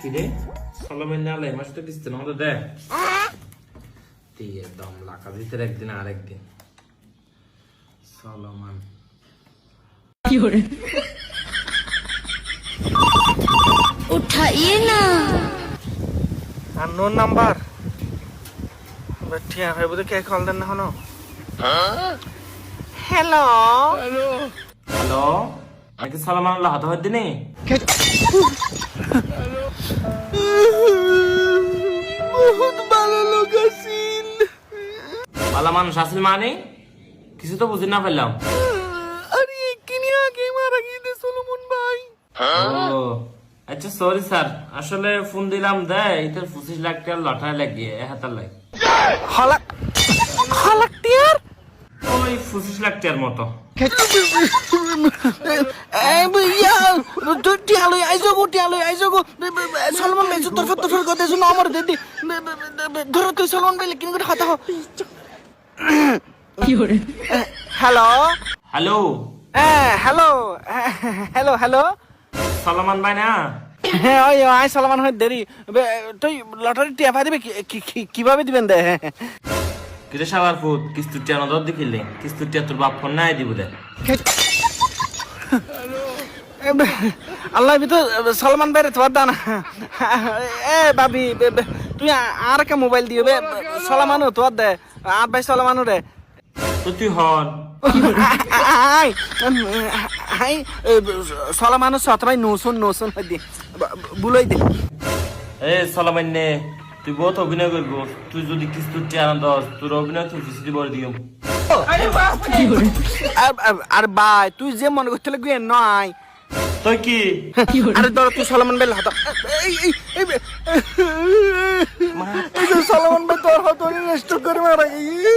কিরে সলমেন নালে মাস তো কিস্তি না হতে দে দিয়ে দম লাকা ভিতরে একদিন আর একদিন সলমান কি হরে উঠাইয়ে না আননোন নাম্বার ঠিক আছে বুঝে কে কল দেন না হনো হ্যালো হ্যালো আমি সলমান লা হাত দিনে বহুত ভালো লোক আছেন ভালো মানুষ আসল মানে কিছু তো বুঝি না পেলাম আরে কিনি আগে মারা গিয়ে সলোমন ভাই ও আচ্ছা সরি স্যার আসলে ফোন দিলাম দে ইতার 25 লাখ টাকা লটারি লাগিয়ে হাতার লাই হলাক হলাক টিয়ার ওই 25 লাখ টাকার মতো এই ভাইয়া টিয়ালই আইজো গো সলমন ভাই তোর কথা শুনো আমার দিদি ধরো তুই সলমন ভাই কিন করে হাতা কি হরে হ্যালো হ্যালো হ্যালো সলমান ভাই না হ্যাঁ ওই আই সলমান হয় দেরি তুই লটারি টিয়া পাই দিবে কিভাবে দিবেন দে কিরে সাবার ফুট কিস্তুর টিয়া নজর দেখিলে কিস্তুর টিয়া তোর বাপ ফোন নাই দিব দে আল্লাহ ভিতর সলমান ভাই রে তোমার দান এ বাবি তুই আর কে মোবাইল দিবে সলমানও তোর দে আর ভাই সলমানও রে তো তুই হন আই আই সলমানও সতরাই নোসন হই দি বুলাই দে এ সলমান নে তুই বহুত অভিনয় করবো তুই যদি কিস্তুর টিয়া না দস তোর অভিনয় তুই ফিসি দিব দিও কি হরে আর ভাই তুই যে মনে করতে গুয়ে নয় তুই কি কি হরে আরে ধর তুই সলমান ভাই হাত সলমান ভাই তোর হাত নষ্ট করে মারা গিয়ে